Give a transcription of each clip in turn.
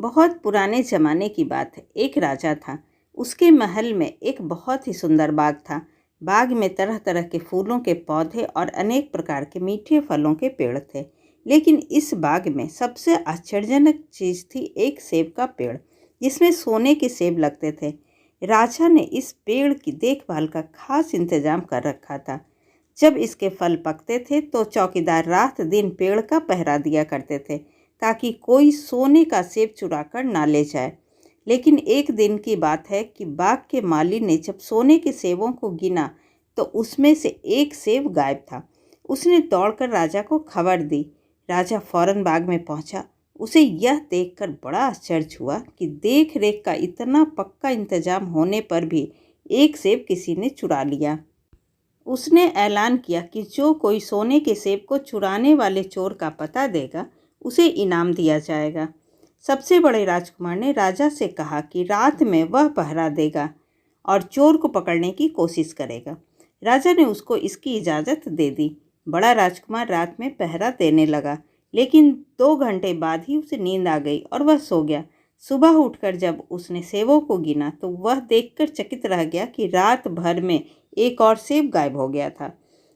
बहुत पुराने ज़माने की बात है। एक राजा था। उसके महल में एक बहुत ही सुंदर बाग था। बाग में तरह तरह के फूलों के पौधे और अनेक प्रकार के मीठे फलों के पेड़ थे। लेकिन इस बाग में सबसे आश्चर्यजनक चीज़ थी एक सेब का पेड़, जिसमें सोने के सेब लगते थे। राजा ने इस पेड़ की देखभाल का खास इंतजाम कर रखा था। जब इसके फल पकते थे तो चौकीदार रात दिन पेड़ का पहरा दिया करते थे, ताकि कोई सोने का सेब चुरा कर ना ले जाए। लेकिन एक दिन की बात है कि बाग के माली ने जब सोने के सेबों को गिना तो उसमें से एक सेब गायब था। उसने दौड़कर राजा को खबर दी। राजा फौरन बाग में पहुंचा। उसे यह देखकर बड़ा आश्चर्य हुआ कि देख रेख का इतना पक्का इंतजाम होने पर भी एक सेब किसी ने चुरा लिया। उसने ऐलान किया कि जो कोई सोने के सेब को चुराने वाले चोर का पता देगा, उसे इनाम दिया जाएगा। सबसे बड़े राजकुमार ने राजा से कहा कि रात में वह पहरा देगा और चोर को पकड़ने की कोशिश करेगा। राजा ने उसको इसकी इजाज़त दे दी। बड़ा राजकुमार रात में पहरा देने लगा, लेकिन 2 घंटे बाद ही उसे नींद आ गई और वह सो गया। सुबह उठकर जब उसने सेबों को गिना तो वह देखकर चकित रह गया कि रात भर में एक और सेब गायब हो गया था।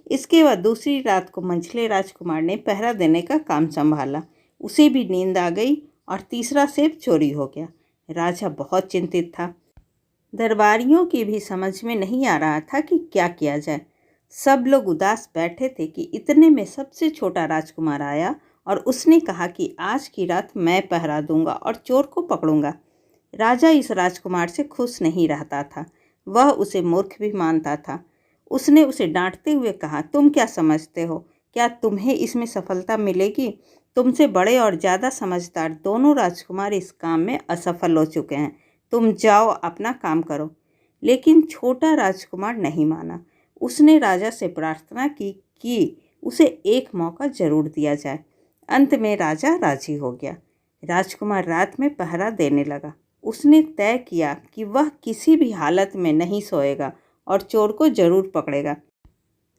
इसके बाद दूसरी रात को मंझले राजकुमार ने पहरा देने का काम संभाला। उसे भी नींद आ गई और तीसरा सेब चोरी हो गया। राजा बहुत चिंतित था। दरबारियों की भी समझ में नहीं आ रहा था कि क्या किया जाए। सब लोग उदास बैठे थे कि इतने में सबसे छोटा राजकुमार आया और उसने कहा कि आज की रात मैं पहरा दूंगा और चोर को पकड़ूंगा। राजा इस राजकुमार से खुश नहीं रहता था। वह उसे मूर्ख भी मानता था। उसने उसे डांटते हुए कहा, तुम क्या समझते हो? क्या तुम्हें इसमें सफलता मिलेगी? तुमसे बड़े और ज़्यादा समझदार दोनों राजकुमार इस काम में असफल हो चुके हैं। तुम जाओ, अपना काम करो। लेकिन छोटा राजकुमार नहीं माना। उसने राजा से प्रार्थना की कि उसे एक मौका जरूर दिया जाए। अंत में राजा राजी हो गया। राजकुमार रात में पहरा देने लगा। उसने तय किया कि वह किसी भी हालत में नहीं सोएगा और चोर को जरूर पकड़ेगा।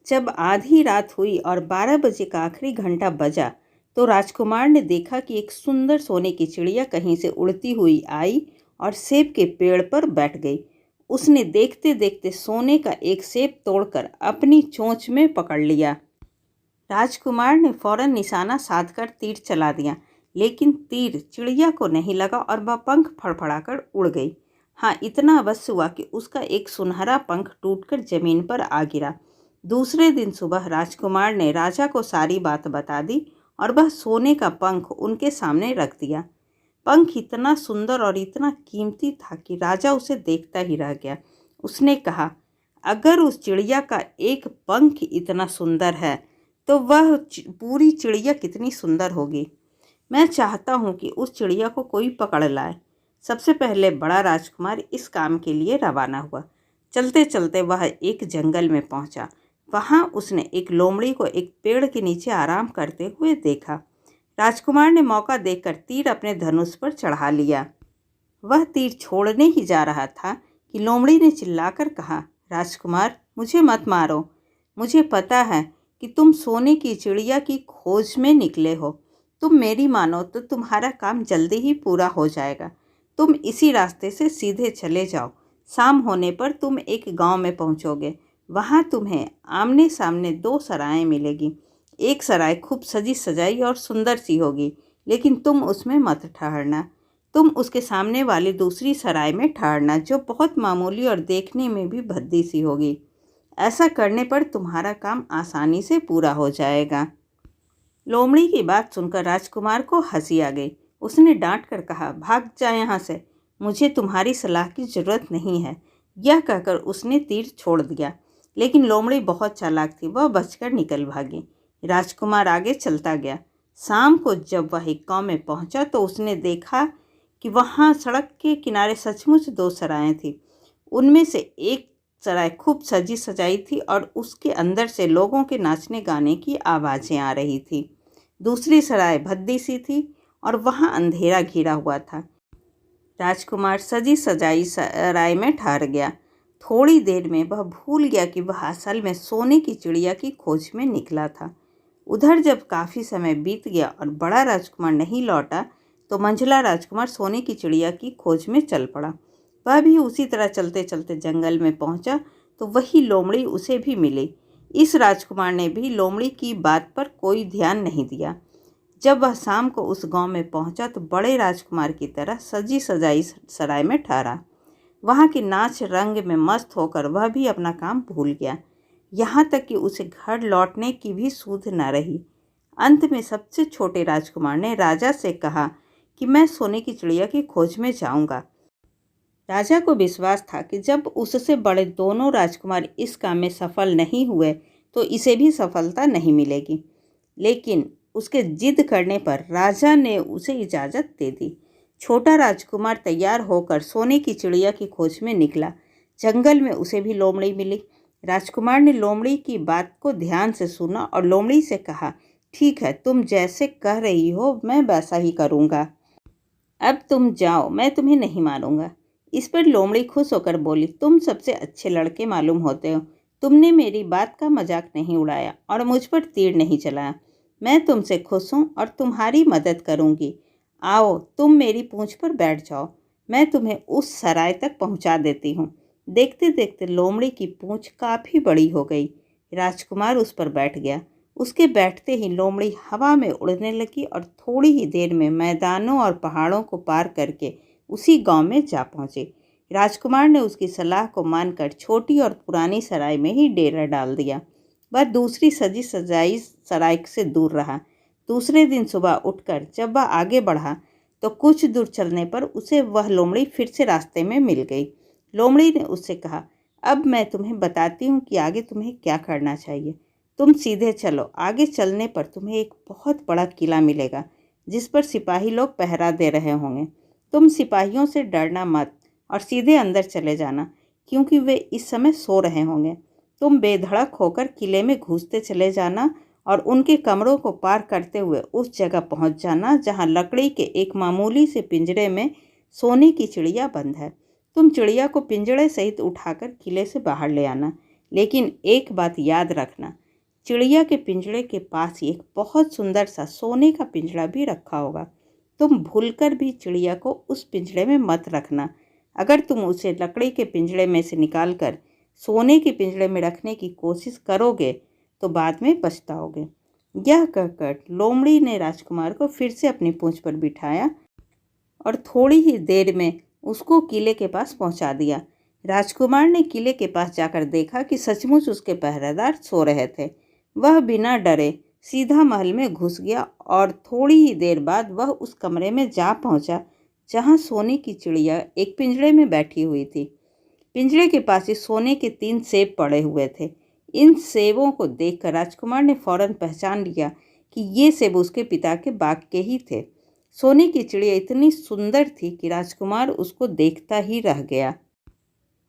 जब आधी रात हुई और 12 बजे का आखिरी घंटा बजा तो राजकुमार ने देखा कि एक सुंदर सोने की चिड़िया कहीं से उड़ती हुई आई और सेब के पेड़ पर बैठ गई। उसने देखते देखते सोने का एक सेब तोड़कर अपनी चोंच में पकड़ लिया। राजकुमार ने फौरन निशाना साधकर तीर चला दिया, लेकिन तीर चिड़िया को नहीं लगा और वह पंख फड़फड़ाकर उड़ गई। हाँ, इतना अवश्य हुआ कि उसका एक सुनहरा पंख टूटकर जमीन पर आ गिरा। दूसरे दिन सुबह राजकुमार ने राजा को सारी बात बता दी और वह सोने का पंख उनके सामने रख दिया। पंख इतना सुंदर और इतना कीमती था कि राजा उसे देखता ही रह गया। उसने कहा, अगर उस चिड़िया का एक पंख इतना सुंदर है तो वह पूरी चिड़िया कितनी सुंदर होगी। मैं चाहता हूँ कि उस चिड़िया को कोई पकड़ लाए। सबसे पहले बड़ा राजकुमार इस काम के लिए रवाना हुआ। चलते चलते वह एक जंगल में पहुँचा। वहाँ उसने एक लोमड़ी को एक पेड़ के नीचे आराम करते हुए देखा। राजकुमार ने मौका देखकर तीर अपने धनुष पर चढ़ा लिया। वह तीर छोड़ने ही जा रहा था कि लोमड़ी ने चिल्लाकर कहा, राजकुमार, मुझे मत मारो। मुझे पता है कि तुम सोने की चिड़िया की खोज में निकले हो। तुम मेरी मानो तो तुम्हारा काम जल्दी ही पूरा हो जाएगा। तुम इसी रास्ते से सीधे चले जाओ। शाम होने पर तुम एक गांव में पहुंचोगे। वहां तुम्हें आमने सामने 2 सराएं मिलेगी। एक सराय खूब सजी सजाई और सुंदर सी होगी, लेकिन तुम उसमें मत ठहरना। तुम उसके सामने वाली दूसरी सराय में ठहरना, जो बहुत मामूली और देखने में भी भद्दी सी होगी। ऐसा करने पर तुम्हारा काम आसानी से पूरा हो जाएगा। लोमड़ी की बात सुनकर राजकुमार को हंसी आ गई। उसने डांट कर कहा, भाग जा यहाँ से। मुझे तुम्हारी सलाह की जरूरत नहीं है। यह कहकर उसने तीर छोड़ दिया। लेकिन लोमड़ी बहुत चालाक थी। वह बचकर निकल भागी। राजकुमार आगे चलता गया। शाम को जब वह एक गांव में पहुंचा तो उसने देखा कि वहां सड़क के किनारे सचमुच 2 सराएं थी। उनमें से एक सराय खूब सजी सजाई थी और उसके अंदर से लोगों के नाचने गाने की आवाज़ें आ रही थी। दूसरी सराय भद्दी सी थी और वहां अंधेरा घिरा हुआ था। राजकुमार सजी सजाई सराय में ठहर गया। थोड़ी देर में वह भूल गया कि वह असल में सोने की चिड़िया की खोज में निकला था। उधर जब काफ़ी समय बीत गया और बड़ा राजकुमार नहीं लौटा तो मंझला राजकुमार सोने की चिड़िया की खोज में चल पड़ा। वह भी उसी तरह चलते चलते जंगल में पहुंचा तो वही लोमड़ी उसे भी मिली। इस राजकुमार ने भी लोमड़ी की बात पर कोई ध्यान नहीं दिया। जब वह शाम को उस गांव में पहुंचा तो बड़े राजकुमार की तरह सजी सजाई सराय में ठहरा। वहां के नाच रंग में मस्त होकर वह भी अपना काम भूल गया। यहाँ तक कि उसे घर लौटने की भी सूध न रही। अंत में सबसे छोटे राजकुमार ने राजा से कहा कि मैं सोने की चिड़िया की खोज में जाऊंगा। राजा को विश्वास था कि जब उससे बड़े दोनों राजकुमार इस काम में सफल नहीं हुए तो इसे भी सफलता नहीं मिलेगी। लेकिन उसके जिद करने पर राजा ने उसे इजाज़त दे दी। छोटा राजकुमार तैयार होकर सोने की चिड़िया की खोज में निकला। जंगल में उसे भी लोमड़ी मिली। राजकुमार ने लोमड़ी की बात को ध्यान से सुना और लोमड़ी से कहा, ठीक है, तुम जैसे कह रही हो मैं वैसा ही करूँगा। अब तुम जाओ, मैं तुम्हें नहीं मारूंगा। इस पर लोमड़ी खुश होकर बोली, तुम सबसे अच्छे लड़के मालूम होते हो। तुमने मेरी बात का मजाक नहीं उड़ाया और मुझ पर तीर नहीं चलाया। मैं तुमसे खुश हूँ और तुम्हारी मदद करूँगी। आओ, तुम मेरी पूंछ पर बैठ जाओ, मैं तुम्हें उस सराय तक पहुँचा देती हूँ। देखते देखते लोमड़ी की पूंछ काफ़ी बड़ी हो गई। राजकुमार उस पर बैठ गया। उसके बैठते ही लोमड़ी हवा में उड़ने लगी और थोड़ी ही देर में मैदानों और पहाड़ों को पार करके उसी गांव में जा पहुंचे। राजकुमार ने उसकी सलाह को मानकर छोटी और पुरानी सराय में ही डेरा डाल दिया। वह दूसरी सजी सजाई सराय से दूर रहा। दूसरे दिन सुबह उठकर जब वह आगे बढ़ा तो कुछ दूर चलने पर उसे वह लोमड़ी फिर से रास्ते में मिल गई। लोमड़ी ने उससे कहा, अब मैं तुम्हें बताती हूँ कि आगे तुम्हें क्या करना चाहिए। तुम सीधे चलो। आगे चलने पर तुम्हें एक बहुत बड़ा किला मिलेगा जिस पर सिपाही लोग पहरा दे रहे होंगे। तुम सिपाहियों से डरना मत और सीधे अंदर चले जाना, क्योंकि वे इस समय सो रहे होंगे। तुम बेधड़क होकर किले में घुसते चले जाना और उनके कमरों को पार करते हुए उस जगह पहुंच जाना जहां लकड़ी के एक मामूली से पिंजरे में सोने की चिड़िया बंद है। तुम चिड़िया को पिंजरे सहित उठाकर किले से बाहर ले आना। लेकिन एक बात याद रखना, चिड़िया के पिंजरे के पास ही एक बहुत सुंदर सा सोने का पिंजरा भी रखा होगा। तुम भूलकर भी चिड़िया को उस पिंजरे में मत रखना। अगर तुम उसे लकड़ी के पिंजरे में से निकालकर सोने के पिंजरे में रखने की कोशिश करोगे तो बाद में पछताओगे। यह कहकर लोमड़ी ने राजकुमार को फिर से अपनी पूंछ पर बिठाया और थोड़ी ही देर में उसको किले के पास पहुंचा दिया। राजकुमार ने किले के पास जाकर देखा कि सचमुच उसके पहरेदार सो रहे थे। वह बिना डरे सीधा महल में घुस गया और थोड़ी ही देर बाद वह उस कमरे में जा पहुंचा जहां सोने की चिड़िया एक पिंजरे में बैठी हुई थी। पिंजरे के पास ही सोने के 3 सेब पड़े हुए थे। इन सेबों को देखकर राजकुमार ने फौरन पहचान लिया कि ये सेब उसके पिता के बाग के ही थे। सोने की चिड़िया इतनी सुंदर थी कि राजकुमार उसको देखता ही रह गया।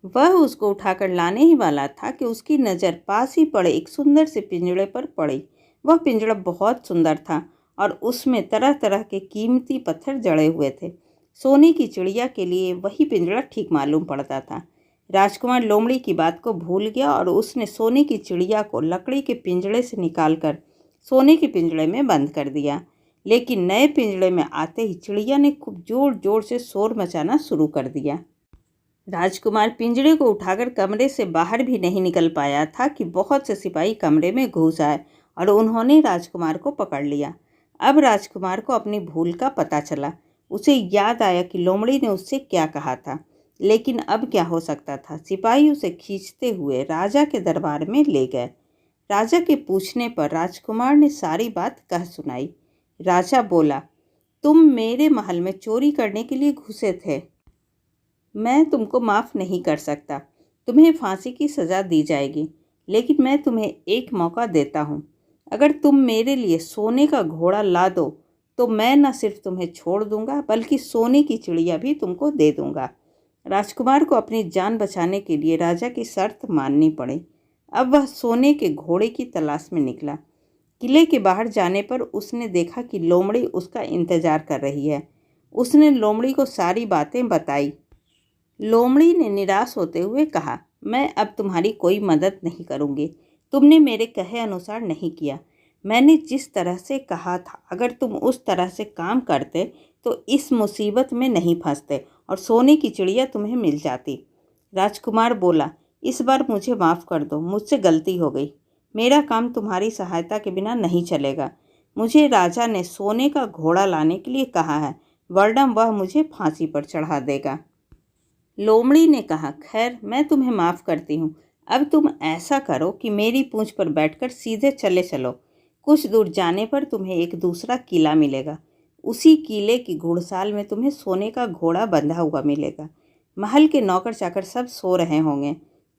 वह उसको उठाकर लाने ही वाला था कि उसकी नज़र पास ही पड़े एक सुंदर से पिंजरे पर पड़ी। वह पिंजरा बहुत सुंदर था और उसमें तरह तरह के कीमती पत्थर जड़े हुए थे। सोने की चिड़िया के लिए वही पिंजरा ठीक मालूम पड़ता था। राजकुमार लोमड़ी की बात को भूल गया और उसने सोने की चिड़िया को लकड़ी के पिंजरे से निकालकर सोने के पिंजरे में बंद कर दिया। लेकिन नए पिंजरे में आते ही चिड़िया ने खूब जोर जोर से शोर मचाना शुरू कर दिया। राजकुमार पिंजरे को उठाकर कमरे से बाहर भी नहीं निकल पाया था कि बहुत से सिपाही कमरे में घुस आए और उन्होंने राजकुमार को पकड़ लिया। अब राजकुमार को अपनी भूल का पता चला। उसे याद आया कि लोमड़ी ने उससे क्या कहा था। लेकिन अब क्या हो सकता था। सिपाही उसे खींचते हुए राजा के दरबार में ले गए। राजा के पूछने पर राजकुमार ने सारी बात कह सुनाई। राजा बोला, तुम मेरे महल में चोरी करने के लिए घुसे थे। मैं तुमको माफ़ नहीं कर सकता। तुम्हें फांसी की सज़ा दी जाएगी। लेकिन मैं तुम्हें एक मौका देता हूँ। अगर तुम मेरे लिए सोने का घोड़ा ला दो तो मैं न सिर्फ तुम्हें छोड़ दूंगा बल्कि सोने की चिड़िया भी तुमको दे दूंगा। राजकुमार को अपनी जान बचाने के लिए राजा की शर्त माननी पड़ी। अब वह सोने के घोड़े की तलाश में निकला। किले के बाहर जाने पर उसने देखा कि लोमड़ी उसका इंतजार कर रही है। उसने लोमड़ी को सारी बातें बताई। लोमड़ी ने निराश होते हुए कहा, मैं अब तुम्हारी कोई मदद नहीं करूँगी। तुमने मेरे कहे अनुसार नहीं किया। मैंने जिस तरह से कहा था अगर तुम उस तरह से काम करते तो इस मुसीबत में नहीं फंसते और सोने की चिड़िया तुम्हें मिल जाती। राजकुमार बोला, इस बार मुझे माफ़ कर दो, मुझसे गलती हो गई। मेरा काम तुम्हारी सहायता के बिना नहीं चलेगा। मुझे राजा ने सोने का घोड़ा लाने के लिए कहा है, वरना वह मुझे फांसी पर चढ़ा देगा। लोमड़ी ने कहा, खैर मैं तुम्हें माफ़ करती हूँ। अब तुम ऐसा करो कि मेरी पूंछ पर बैठकर सीधे चले चलो। कुछ दूर जाने पर तुम्हें एक दूसरा किला मिलेगा। उसी किले की घुड़साल में तुम्हें सोने का घोड़ा बंधा हुआ मिलेगा। महल के नौकर चाकर सब सो रहे होंगे।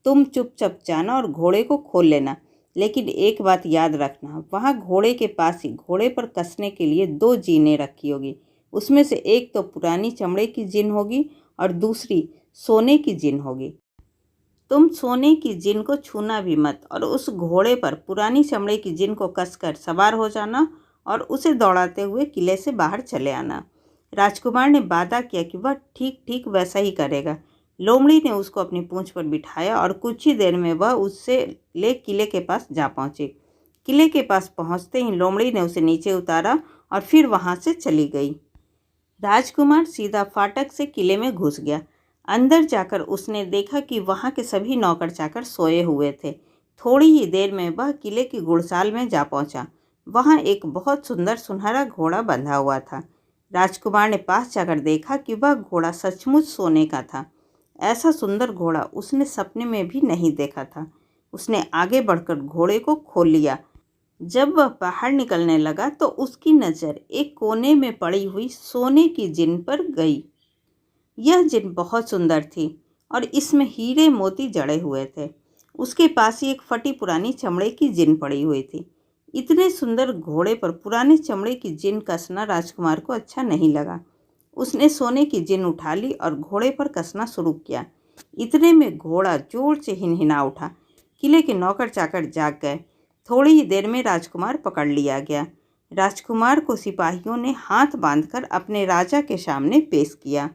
तुम चुपचाप जाना और घोड़े को खोल लेना। लेकिन एक बात याद रखना, वहाँ घोड़े के पास ही घोड़े पर कसने के लिए 2 जीनें रखी होगी। उसमें से एक तो पुरानी चमड़े की जिन होगी और दूसरी सोने की जिन होगी। तुम सोने की जिन को छूना भी मत और उस घोड़े पर पुरानी चमड़े की जिन को कसकर सवार हो जाना और उसे दौड़ाते हुए किले से बाहर चले आना। राजकुमार ने वादा किया कि वह ठीक ठीक वैसा ही करेगा। लोमड़ी ने उसको अपनी पूंछ पर बिठाया और कुछ ही देर में वह उससे ले किले के पास जा पहुंची। किले के पास पहुंचते ही लोमड़ी ने उसे नीचे उतारा और फिर वहां से चली गई। राजकुमार सीधा फाटक से किले में घुस गया। अंदर जाकर उसने देखा कि वहां के सभी नौकर चाकर सोए हुए थे। थोड़ी ही देर में वह किले की घुड़साल में जा पहुंचा। वहां एक बहुत सुंदर सुनहरा घोड़ा बंधा हुआ था। राजकुमार ने पास जाकर देखा कि वह घोड़ा सचमुच सोने का था। ऐसा सुंदर घोड़ा उसने सपने में भी नहीं देखा था। उसने आगे बढ़कर घोड़े को खोल लिया। जब वह बाहर निकलने लगा तो उसकी नज़र एक कोने में पड़ी हुई सोने की जिन पर गई। यह जिन बहुत सुंदर थी और इसमें हीरे मोती जड़े हुए थे। उसके पास ही एक फटी पुरानी चमड़े की जिन पड़ी हुई थी। इतने सुंदर घोड़े पर पुराने चमड़े की जिन कसना राजकुमार को अच्छा नहीं लगा। उसने सोने की जिन उठा ली और घोड़े पर कसना शुरू किया। इतने में घोड़ा जोर से हिनहिना उठा। किले के नौकर चाकर जाग गए। थोड़ी ही देर में राजकुमार पकड़ लिया गया। राजकुमार को सिपाहियों ने हाथ बांधकर अपने राजा के सामने पेश किया।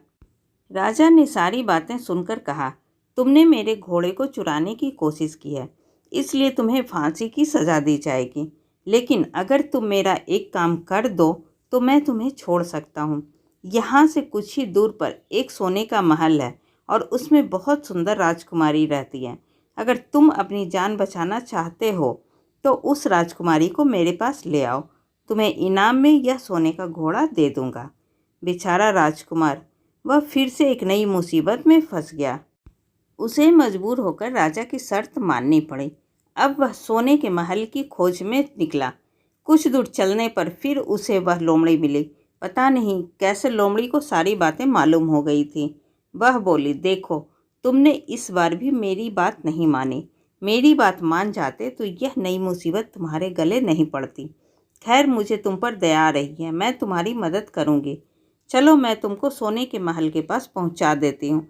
राजा ने सारी बातें सुनकर कहा, तुमने मेरे घोड़े को चुराने की कोशिश की है, इसलिए तुम्हें फांसी की सज़ा दी जाएगी। लेकिन अगर तुम मेरा एक काम कर दो तो मैं तुम्हें छोड़ सकता हूँ। यहाँ से कुछ ही दूर पर एक सोने का महल है और उसमें बहुत सुंदर राजकुमारी रहती है। अगर तुम अपनी जान बचाना चाहते हो तो उस राजकुमारी को मेरे पास ले आओ। तुम्हें इनाम में यह सोने का घोड़ा दे दूँगा। बेचारा राजकुमार, वह फिर से एक नई मुसीबत में फंस गया। उसे मजबूर होकर राजा की शर्त माननी पड़ी। अब वह सोने के महल की खोज में निकला। कुछ दूर चलने पर फिर उसे वह लोमड़ी मिली। पता नहीं कैसे लोमड़ी को सारी बातें मालूम हो गई थी। वह बोली, देखो तुमने इस बार भी मेरी बात नहीं मानी। मेरी बात मान जाते तो यह नई मुसीबत तुम्हारे गले नहीं पड़ती। खैर, मुझे तुम पर दया आ रही है, मैं तुम्हारी मदद करूँगी। चलो मैं तुमको सोने के महल के पास पहुंचा देती हूँ।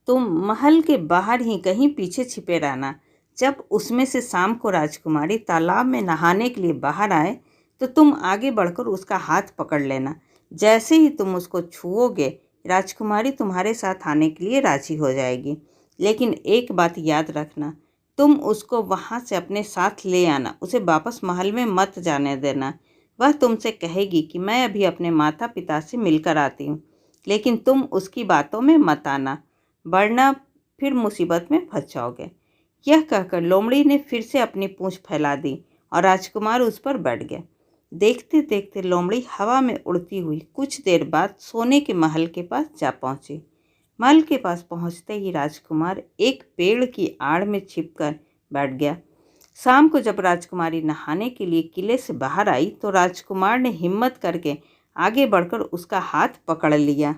तुम महल के बाहर ही कहीं पीछे छिपे रहना। जब उसमें से शाम को राजकुमारी तालाब में नहाने के लिए बाहर आए तो तुम आगे बढ़कर उसका हाथ पकड़ लेना। जैसे ही तुम उसको छुओगे, राजकुमारी तुम्हारे साथ आने के लिए राजी हो जाएगी। लेकिन एक बात याद रखना, तुम उसको वहाँ से अपने साथ ले आना। उसे वापस महल में मत जाने देना। वह तुमसे कहेगी कि मैं अभी अपने माता पिता से मिलकर आती हूँ, लेकिन तुम उसकी बातों में मत आना, वरना फिर मुसीबत में फंस जाओगे। यह कहकर लोमड़ी ने फिर से अपनी पूंछ फैला दी और राजकुमार उस पर बैठ गया। देखते देखते लोमड़ी हवा में उड़ती हुई कुछ देर बाद सोने के महल के पास जा पहुंची। महल के पास पहुंचते ही राजकुमार एक पेड़ की आड़ में छिपकर बैठ गया। शाम को जब राजकुमारी नहाने के लिए किले से बाहर आई तो राजकुमार ने हिम्मत करके आगे बढ़कर उसका हाथ पकड़ लिया।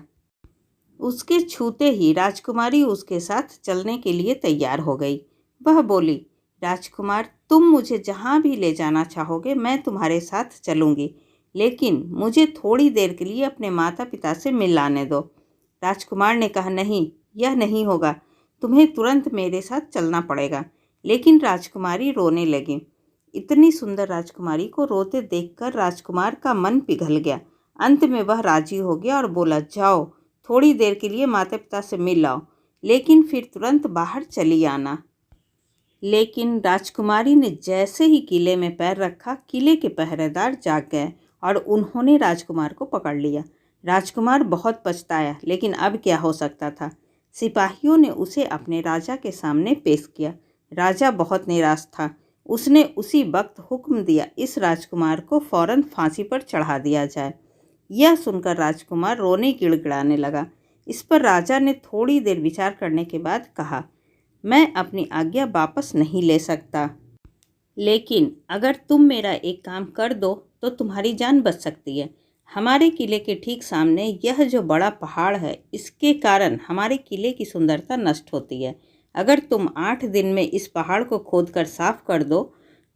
उसके छूते ही राजकुमारी उसके साथ चलने के लिए तैयार हो गई। वह बोली, राजकुमार, तुम मुझे जहाँ भी ले जाना चाहोगे मैं तुम्हारे साथ चलूँगी, लेकिन मुझे थोड़ी देर के लिए अपने माता पिता से मिलाने दो। राजकुमार ने कहा, नहीं, यह नहीं होगा, तुम्हें तुरंत मेरे साथ चलना पड़ेगा। लेकिन राजकुमारी रोने लगी। इतनी सुंदर राजकुमारी को रोते देखकर राजकुमार का मन पिघल गया। अंत में वह राजी हो गया और बोला, जाओ, थोड़ी देर के लिए माता पिता से मिल आओ, लेकिन फिर तुरंत बाहर चली आना। लेकिन राजकुमारी ने जैसे ही किले में पैर रखा, किले के पहरेदार जाग गए और उन्होंने राजकुमार को पकड़ लिया। राजकुमार बहुत पछताया, लेकिन अब क्या हो सकता था। सिपाहियों ने उसे अपने राजा के सामने पेश किया। राजा बहुत निराश था। उसने उसी वक्त हुक्म दिया, इस राजकुमार को फौरन फांसी पर चढ़ा दिया जाए। यह सुनकर राजकुमार रोने गिड़गिड़ाने लगा। इस पर राजा ने थोड़ी देर विचार करने के बाद कहा, मैं अपनी आज्ञा वापस नहीं ले सकता, लेकिन अगर तुम मेरा एक काम कर दो तो तुम्हारी जान बच सकती है। हमारे किले के ठीक सामने यह जो बड़ा पहाड़ है, इसके कारण हमारे किले की सुंदरता नष्ट होती है। अगर तुम 8 दिन में इस पहाड़ को खोदकर साफ कर दो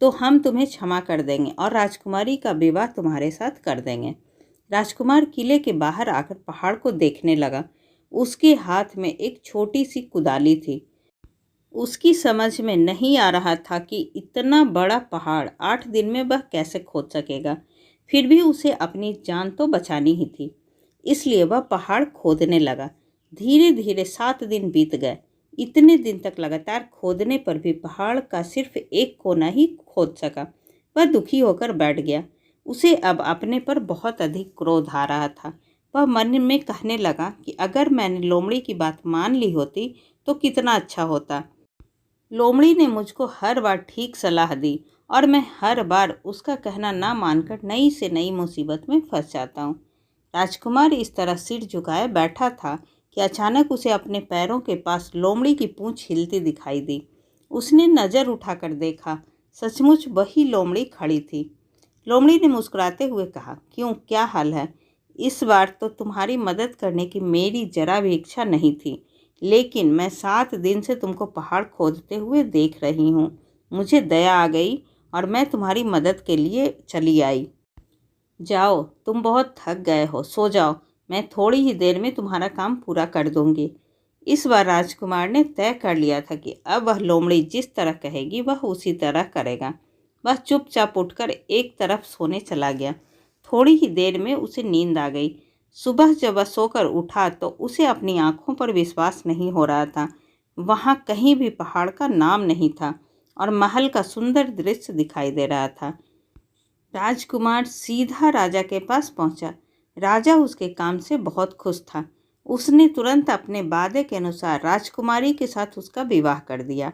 तो हम तुम्हें क्षमा कर देंगे और राजकुमारी का विवाह तुम्हारे साथ कर देंगे। राजकुमार किले के बाहर आकर पहाड़ को देखने लगा। उसके हाथ में एक छोटी सी कुदाली थी। उसकी समझ में नहीं आ रहा था कि इतना बड़ा पहाड़ 8 दिन में वह कैसे खोद सकेगा। फिर भी उसे अपनी जान तो बचानी ही थी, इसलिए वह पहाड़ खोदने लगा। धीरे धीरे 7 दिन बीत गए। इतने दिन तक लगातार खोदने पर भी पहाड़ का सिर्फ एक कोना ही खोद सका। वह दुखी होकर बैठ गया। उसे अब अपने पर बहुत अधिक क्रोध आ रहा था। वह मन में कहने लगा कि अगर मैंने लोमड़ी की बात मान ली होती तो कितना अच्छा होता। लोमड़ी ने मुझको हर बार ठीक सलाह दी और मैं हर बार उसका कहना ना मानकर नई से नई मुसीबत में फंस जाता हूँ। राजकुमार इस तरह सिर झुकाए बैठा था कि अचानक उसे अपने पैरों के पास लोमड़ी की पूंछ हिलती दिखाई दी। उसने नज़र उठाकर देखा, सचमुच वही लोमड़ी खड़ी थी। लोमड़ी ने मुस्कुराते हुए कहा, क्यों, क्या हाल है? इस बार तो तुम्हारी मदद करने की मेरी जरा भी इच्छा नहीं थी, लेकिन मैं 7 दिन से तुमको पहाड़ खोदते हुए देख रही हूँ। मुझे दया आ गई और मैं तुम्हारी मदद के लिए चली आई। जाओ, तुम बहुत थक गए हो, सो जाओ। मैं थोड़ी ही देर में तुम्हारा काम पूरा कर दूंगी। इस बार राजकुमार ने तय कर लिया था कि अब वह लोमड़ी जिस तरह कहेगी वह उसी तरह करेगा। वह चुपचाप उठकर एक तरफ सोने चला गया। थोड़ी ही देर में उसे नींद आ गई। सुबह जब वह सोकर उठा तो उसे अपनी आंखों पर विश्वास नहीं हो रहा था। वहाँ कहीं भी पहाड़ का नाम नहीं था और महल का सुंदर दृश्य दिखाई दे रहा था। राजकुमार सीधा राजा के पास पहुंचा। राजा उसके काम से बहुत खुश था। उसने तुरंत अपने वादे के अनुसार राजकुमारी के साथ उसका विवाह कर दिया।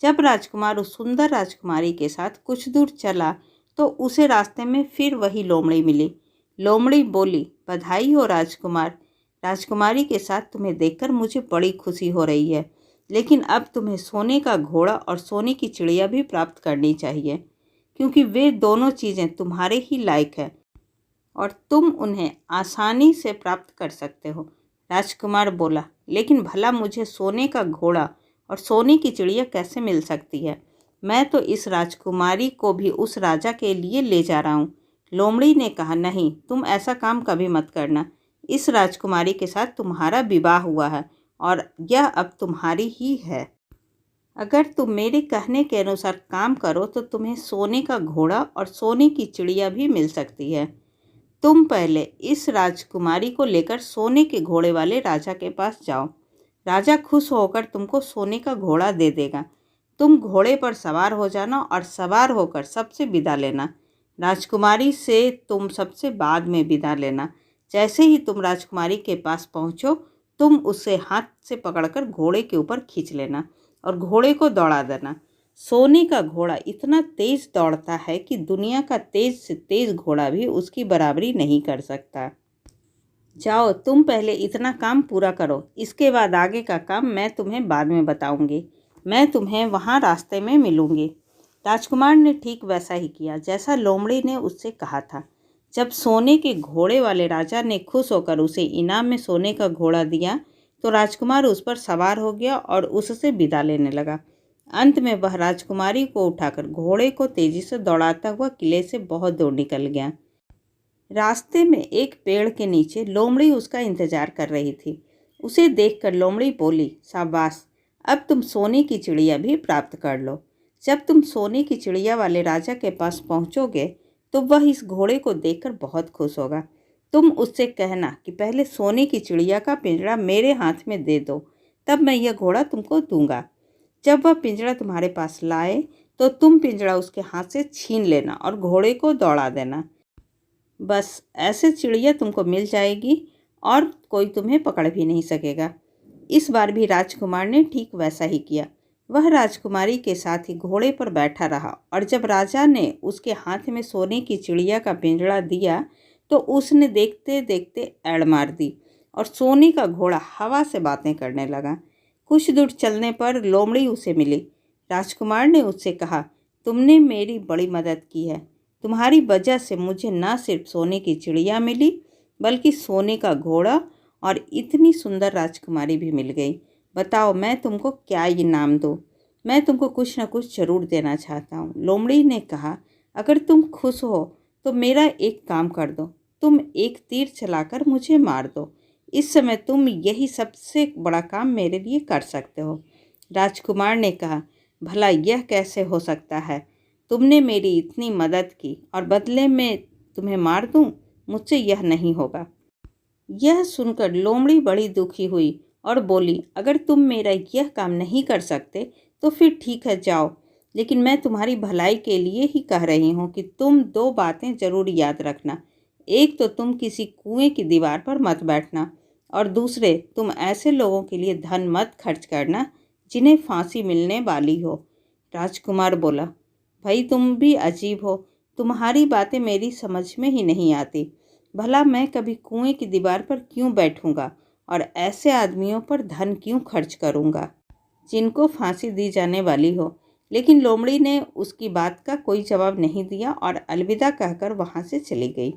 जब राजकुमार उस सुंदर राजकुमारी के साथ कुछ दूर चला तो उसे रास्ते में फिर वही लोमड़ी मिली। लोमड़ी बोली, बधाई हो राजकुमार। राजकुमारी के साथ तुम्हें देखकर मुझे बड़ी खुशी हो रही है, लेकिन अब तुम्हें सोने का घोड़ा और सोने की चिड़िया भी प्राप्त करनी चाहिए, क्योंकि वे दोनों चीज़ें तुम्हारे ही लायक है और तुम उन्हें आसानी से प्राप्त कर सकते हो। राजकुमार बोला, लेकिन भला मुझे सोने का घोड़ा और सोने की चिड़िया कैसे मिल सकती है? मैं तो इस राजकुमारी को भी उस राजा के लिए ले जा रहा हूँ। लोमड़ी ने कहा, नहीं, तुम ऐसा काम कभी मत करना। इस राजकुमारी के साथ तुम्हारा विवाह हुआ है और यह अब तुम्हारी ही है। अगर तुम मेरे कहने के अनुसार काम करो तो तुम्हें सोने का घोड़ा और सोने की चिड़िया भी मिल सकती है। तुम पहले इस राजकुमारी को लेकर सोने के घोड़े वाले राजा के पास जाओ। राजा खुश होकर तुमको सोने का घोड़ा दे देगा। तुम घोड़े पर सवार हो जाना और सवार होकर सबसे विदा लेना। राजकुमारी से तुम सबसे बाद में विदा लेना। जैसे ही तुम राजकुमारी के पास पहुँचो, तुम उसे हाथ से पकड़कर घोड़े के ऊपर खींच लेना और घोड़े को दौड़ा देना। सोने का घोड़ा इतना तेज दौड़ता है कि दुनिया का तेज से तेज घोड़ा भी उसकी बराबरी नहीं कर सकता। जाओ, तुम पहले इतना काम पूरा करो, इसके बाद आगे का काम मैं तुम्हें बाद में बताऊंगी। मैं तुम्हें वहाँ रास्ते में मिलूंगी। राजकुमार ने ठीक वैसा ही किया जैसा लोमड़ी ने उससे कहा था। जब सोने के घोड़े वाले राजा ने खुश होकर उसे इनाम में सोने का घोड़ा दिया तो राजकुमार उस पर सवार हो गया और उससे विदा लेने लगा। अंत में वह राजकुमारी को उठाकर घोड़े को तेजी से दौड़ाता हुआ किले से बहुत दूर निकल गया। रास्ते में एक पेड़ के नीचे लोमड़ी उसका इंतजार कर रही थी। उसे देखकर लोमड़ी बोली, शाबाश, अब तुम सोने की चिड़िया भी प्राप्त कर लो। जब तुम सोने की चिड़िया वाले राजा के पास पहुंचोगे तो वह इस घोड़े को देखकर बहुत खुश होगा। तुम उससे कहना कि पहले सोने की चिड़िया का पिंजरा मेरे हाथ में दे दो, तब मैं यह घोड़ा तुमको दूंगा। जब वह पिंजरा तुम्हारे पास लाए तो तुम पिंजरा उसके हाथ से छीन लेना और घोड़े को दौड़ा देना। बस ऐसे चिड़िया तुमको मिल जाएगी और कोई तुम्हें पकड़ भी नहीं सकेगा। इस बार भी राजकुमार ने ठीक वैसा ही किया। वह राजकुमारी के साथ ही घोड़े पर बैठा रहा और जब राजा ने उसके हाथ में सोने की चिड़िया का पिंजड़ा दिया तो उसने देखते देखते एड़ मार दी और सोने का घोड़ा हवा से बातें करने लगा। कुछ दूर चलने पर लोमड़ी उसे मिली। राजकुमार ने उससे कहा, तुमने मेरी बड़ी मदद की है। तुम्हारी वजह से मुझे न सिर्फ सोने की चिड़िया मिली बल्कि सोने का घोड़ा और इतनी सुंदर राजकुमारी भी मिल गई। बताओ मैं तुमको क्या इनाम दूँ? मैं तुमको कुछ न कुछ ज़रूर देना चाहता हूँ। लोमड़ी ने कहा, अगर तुम खुश हो तो मेरा एक काम कर दो। तुम एक तीर चलाकर मुझे मार दो। इस समय तुम यही सबसे बड़ा काम मेरे लिए कर सकते हो। राजकुमार ने कहा, भला यह कैसे हो सकता है? तुमने मेरी इतनी मदद की और बदले में तुम्हें मार दूं? मुझसे यह नहीं होगा। यह सुनकर लोमड़ी बड़ी दुखी हुई और बोली, अगर तुम मेरा यह काम नहीं कर सकते तो फिर ठीक है, जाओ। लेकिन मैं तुम्हारी भलाई के लिए ही कह रही हूँ कि तुम दो बातें ज़रूर याद रखना। एक तो तुम किसी कुएं की दीवार पर मत बैठना और दूसरे तुम ऐसे लोगों के लिए धन मत खर्च करना जिन्हें फांसी मिलने वाली हो। राजकुमार बोला, भाई तुम भी अजीब हो। तुम्हारी बातें मेरी समझ में ही नहीं आती। भला मैं कभी कुएं की दीवार पर क्यों बैठूंगा और ऐसे आदमियों पर धन क्यों खर्च करूंगा जिनको फांसी दी जाने वाली हो। लेकिन लोमड़ी ने उसकी बात का कोई जवाब नहीं दिया और अलविदा कहकर वहां से चली गई।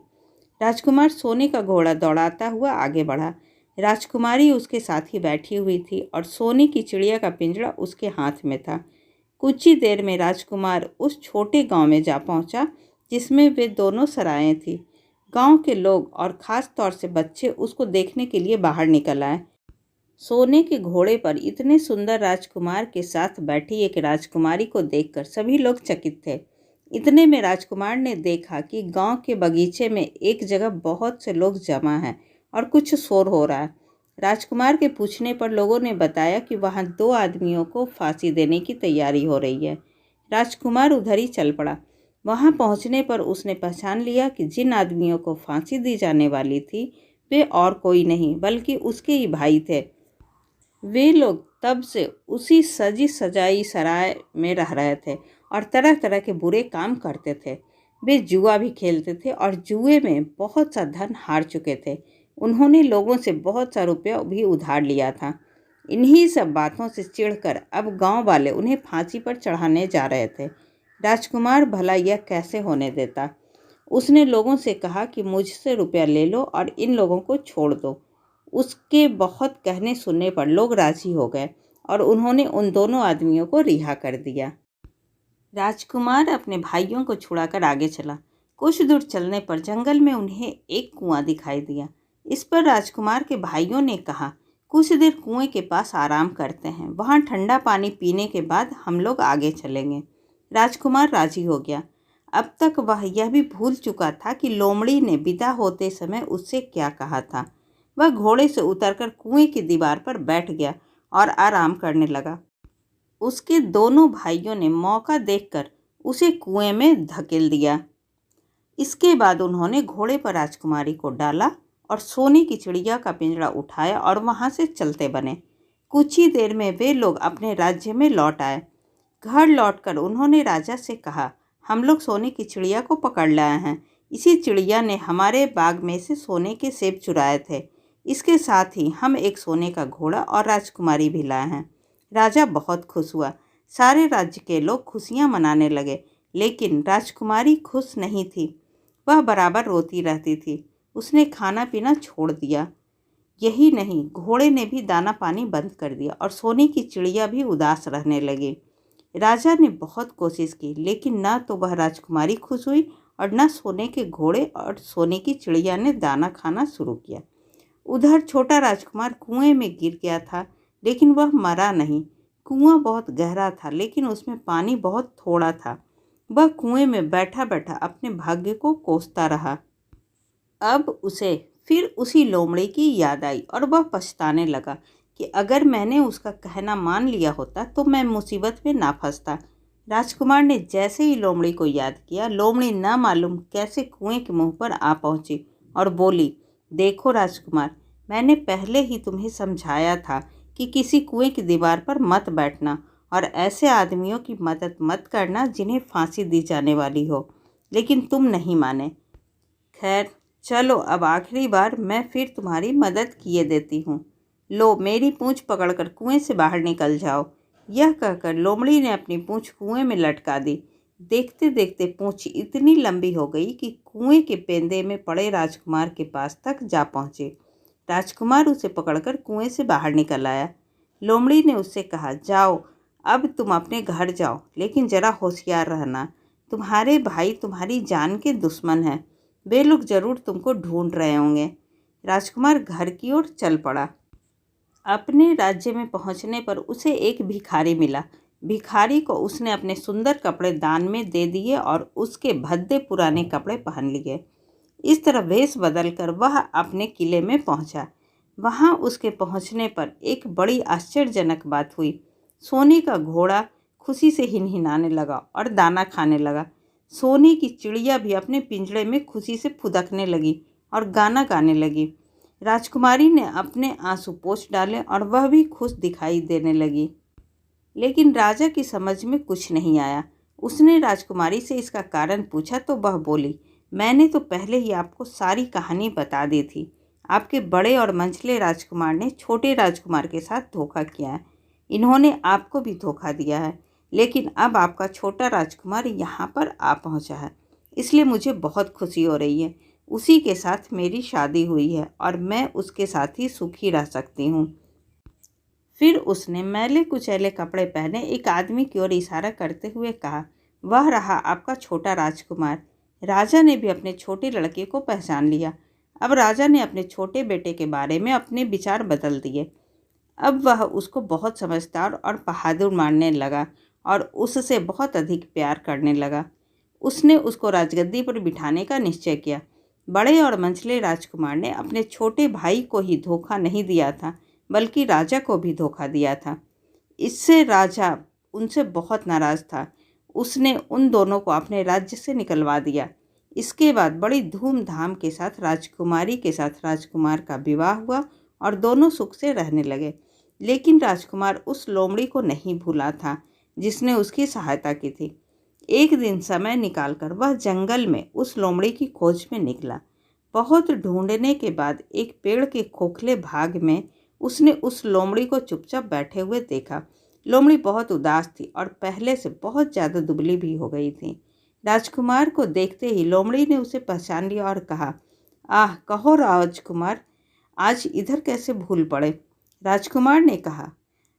राजकुमार सोने का घोड़ा दौड़ाता हुआ आगे बढ़ा। राजकुमारी उसके साथ ही बैठी हुई थी और सोने की चिड़िया का पिंजरा उसके हाथ में था। कुछ ही देर में राजकुमार उस छोटे गांव में जा पहुंचा जिसमें वे दोनों सराएं थीं। गांव के लोग और ख़ास तौर से बच्चे उसको देखने के लिए बाहर निकल आए। सोने के घोड़े पर इतने सुंदर राजकुमार के साथ बैठी एक राजकुमारी को देखकर सभी लोग चकित थे। इतने में राजकुमार ने देखा कि गांव के बगीचे में एक जगह बहुत से लोग जमा हैं और कुछ शोर हो रहा है। राजकुमार के पूछने पर लोगों ने बताया कि वहां दो आदमियों को फांसी देने की तैयारी हो रही है। राजकुमार उधर ही चल पड़ा। वहां पहुंचने पर उसने पहचान लिया कि जिन आदमियों को फांसी दी जाने वाली थी वे और कोई नहीं बल्कि उसके ही भाई थे। वे लोग तब से उसी सजी सजाई सराय में रह रहे थे और तरह तरह के बुरे काम करते थे। वे जुआ भी खेलते थे और जुए में बहुत सा धन हार चुके थे। उन्होंने लोगों से बहुत सा रुपया भी उधार लिया था। इन्हीं सब बातों से चिढ़कर अब गांव वाले उन्हें फांसी पर चढ़ाने जा रहे थे। राजकुमार भला यह कैसे होने देता? उसने लोगों से कहा कि मुझसे रुपया ले लो और इन लोगों को छोड़ दो। उसके बहुत कहने सुनने पर लोग राजी हो गए और उन्होंने उन दोनों आदमियों को रिहा कर दिया। राजकुमार अपने भाइयों को छुड़ाकर आगे चला। कुछ दूर चलने पर जंगल में उन्हें एक कुआं दिखाई दिया। इस पर राजकुमार के भाइयों ने कहा, कुछ देर कुएं के पास आराम करते हैं, वहां ठंडा पानी पीने के बाद हम लोग आगे चलेंगे। राजकुमार राजी हो गया। अब तक वह यह भी भूल चुका था कि लोमड़ी ने विदा होते समय उससे क्या कहा था। वह घोड़े से उतरकर कुएं की दीवार पर बैठ गया और आराम करने लगा। उसके दोनों भाइयों ने मौका देखकर उसे कुएं में धकेल दिया। इसके बाद उन्होंने घोड़े पर राजकुमारी को डाला और सोने की चिड़िया का पिंजरा उठाया और वहां से चलते बने। कुछ ही देर में वे लोग अपने राज्य में लौट आए। घर लौटकर उन्होंने राजा से कहा, हम लोग सोने की चिड़िया को पकड़ लाए हैं। इसी चिड़िया ने हमारे बाग में से सोने के सेब चुराए थे। इसके साथ ही हम एक सोने का घोड़ा और राजकुमारी भी लाए हैं। राजा बहुत खुश हुआ। सारे राज्य के लोग खुशियां मनाने लगे, लेकिन राजकुमारी खुश नहीं थी। वह बराबर रोती रहती थी। उसने खाना पीना छोड़ दिया। यही नहीं, घोड़े ने भी दाना पानी बंद कर दिया और सोने की चिड़िया भी उदास रहने लगी। राजा ने बहुत कोशिश की, लेकिन न तो वह राजकुमारी खुश हुई और न सोने के घोड़े और सोने की चिड़िया ने दाना खाना शुरू किया। उधर छोटा राजकुमार कुएं में गिर गया था, लेकिन वह मरा नहीं। कुआं बहुत गहरा था, लेकिन उसमें पानी बहुत थोड़ा था। वह कुएं में बैठा बैठा अपने भाग्य को कोसता रहा। अब उसे फिर उसी लोमड़ी की याद आई और वह पछताने लगा कि अगर मैंने उसका कहना मान लिया होता तो मैं मुसीबत में ना फंसता। राजकुमार ने जैसे ही लोमड़ी को याद किया, लोमड़ी न मालूम कैसे कुएं के मुंह पर आ पहुंची और बोली, देखो राजकुमार, मैंने पहले ही तुम्हें समझाया था कि किसी कुएं की दीवार पर मत बैठना और ऐसे आदमियों की मदद मत करना जिन्हें फांसी दी जाने वाली हो, लेकिन तुम नहीं माने। खैर चलो, अब आखिरी बार मैं फिर तुम्हारी मदद किए देती हूँ। लो, मेरी पूँछ पकड़कर कुएं से बाहर निकल जाओ। यह कहकर लोमड़ी ने अपनी पूँछ कुएं में लटका दी। देखते देखते पूँछ इतनी लंबी हो गई कि कुएं के पेंदे में पड़े राजकुमार के पास तक जा पहुँचे। राजकुमार उसे पकड़कर कुएं से बाहर निकल आया। लोमड़ी ने उससे कहा, जाओ, अब तुम अपने घर जाओ, लेकिन ज़रा होशियार रहना। तुम्हारे भाई तुम्हारी जान के दुश्मन हैं। वे लोग जरूर तुमको ढूंढ रहे होंगे। राजकुमार घर की ओर चल पड़ा। अपने राज्य में पहुंचने पर उसे एक भिखारी मिला। भिखारी को उसने अपने सुंदर कपड़े दान में दे दिए और उसके भद्दे पुराने कपड़े पहन लिए। इस तरह वेश बदलकर वह अपने किले में पहुंचा। वहां उसके पहुंचने पर एक बड़ी आश्चर्यजनक बात हुई। सोने का घोड़ा खुशी से हिनहिनाने लगा और दाना खाने लगा। सोने की चिड़िया भी अपने पिंजड़े में खुशी से फुदकने लगी और गाना गाने लगी। राजकुमारी ने अपने आंसू पोंछ डाले और वह भी खुश दिखाई देने लगी। लेकिन राजा की समझ में कुछ नहीं आया। उसने राजकुमारी से इसका कारण पूछा तो वह बोली, मैंने तो पहले ही आपको सारी कहानी बता दी थी। आपके बड़े और मंझले राजकुमार ने छोटे राजकुमार के साथ धोखा किया है। इन्होंने आपको भी धोखा दिया है, लेकिन अब आपका छोटा राजकुमार यहाँ पर आ पहुँचा है, इसलिए मुझे बहुत खुशी हो रही है। उसी के साथ मेरी शादी हुई है और मैं उसके साथ ही सुखी रह सकती हूँ। फिर उसने मैले कुचैले कपड़े पहने एक आदमी की ओर इशारा करते हुए कहा, वह रहा आपका छोटा राजकुमार। राजा ने भी अपने छोटे लड़के को पहचान लिया। अब राजा ने अपने छोटे बेटे के बारे में अपने विचार बदल दिए। अब वह उसको बहुत समझदार और बहादुर मानने लगा और उससे बहुत अधिक प्यार करने लगा। उसने उसको राजगद्दी पर बिठाने का निश्चय किया। बड़े और मंझले राजकुमार ने अपने छोटे भाई को ही धोखा नहीं दिया था, बल्कि राजा को भी धोखा दिया था। इससे राजा उनसे बहुत नाराज़ था। उसने उन दोनों को अपने राज्य से निकलवा दिया। इसके बाद बड़ी धूमधाम के साथ राजकुमारी के साथ राजकुमार का विवाह हुआ और दोनों सुख से रहने लगे। लेकिन राजकुमार उस लोमड़ी को नहीं भूला था जिसने उसकी सहायता की थी। एक दिन समय निकालकर वह जंगल में उस लोमड़ी की खोज में निकला। बहुत ढूंढने के बाद एक पेड़ के खोखले भाग में उसने उस लोमड़ी को चुपचाप बैठे हुए देखा। लोमड़ी बहुत उदास थी और पहले से बहुत ज़्यादा दुबली भी हो गई थी। राजकुमार को देखते ही लोमड़ी ने उसे पहचान लिया और कहा, आह, कहो राजकुमार, आज इधर कैसे भूल पड़े। राजकुमार ने कहा,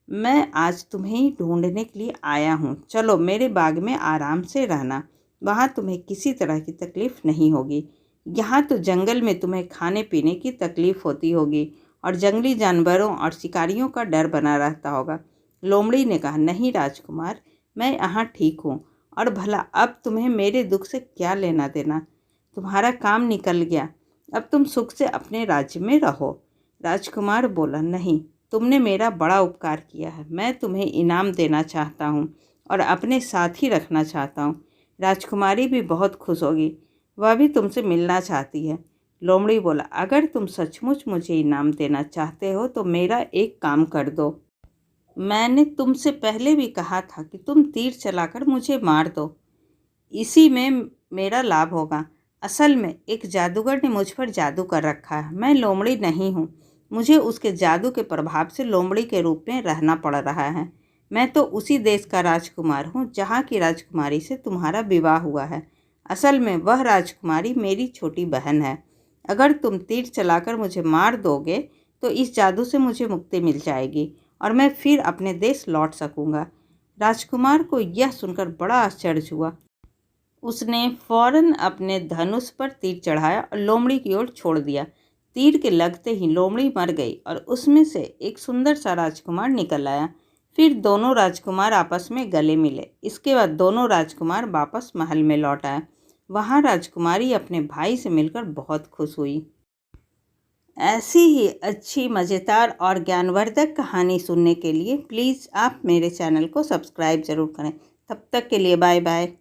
मैं आज तुम्हें ही ढूंढने के लिए आया हूँ। चलो मेरे बाग में आराम से रहना, वहाँ तुम्हें किसी तरह की तकलीफ़ नहीं होगी। यहाँ तो जंगल में तुम्हें खाने पीने की तकलीफ़ होती होगी और जंगली जानवरों और शिकारियों का डर बना रहता होगा। लोमड़ी ने कहा, नहीं राजकुमार, मैं यहाँ ठीक हूँ और भला अब तुम्हें मेरे दुख से क्या लेना देना। तुम्हारा काम निकल गया, अब तुम सुख से अपने राज्य में रहो। राजकुमार बोला, नहीं, तुमने मेरा बड़ा उपकार किया है। मैं तुम्हें इनाम देना चाहता हूँ और अपने साथ ही रखना चाहता हूँ। राजकुमारी भी बहुत खुश होगी, वह भी तुमसे मिलना चाहती है। लोमड़ी बोला, अगर तुम सचमुच मुझे इनाम देना चाहते हो तो मेरा एक काम कर दो। मैंने तुमसे पहले भी कहा था कि तुम तीर चलाकर मुझे मार दो, इसी में मेरा लाभ होगा। असल में एक जादूगर ने मुझ पर जादू कर रखा है। मैं लोमड़ी नहीं हूँ, मुझे उसके जादू के प्रभाव से लोमड़ी के रूप में रहना पड़ रहा है। मैं तो उसी देश का राजकुमार हूँ जहाँ की राजकुमारी से तुम्हारा विवाह हुआ है। असल में वह राजकुमारी मेरी छोटी बहन है। अगर तुम तीर चलाकर मुझे मार दोगे तो इस जादू से मुझे मुक्ति मिल जाएगी और मैं फिर अपने देश लौट सकूँगा। राजकुमार को यह सुनकर बड़ा आश्चर्य हुआ। उसने फौरन अपने धनुष पर तीर चढ़ाया और लोमड़ी की ओर छोड़ दिया। तीर के लगते ही लोमड़ी मर गई और उसमें से एक सुंदर सा राजकुमार निकल आया। फिर दोनों राजकुमार आपस में गले मिले। इसके बाद दोनों राजकुमार वापस महल में लौट आए। वहाँ राजकुमारी अपने भाई से मिलकर बहुत खुश हुई। ऐसी ही अच्छी, मज़ेदार और ज्ञानवर्धक कहानी सुनने के लिए प्लीज़ आप मेरे चैनल को सब्सक्राइब ज़रूर करें तब तक के लिए बाय बाय।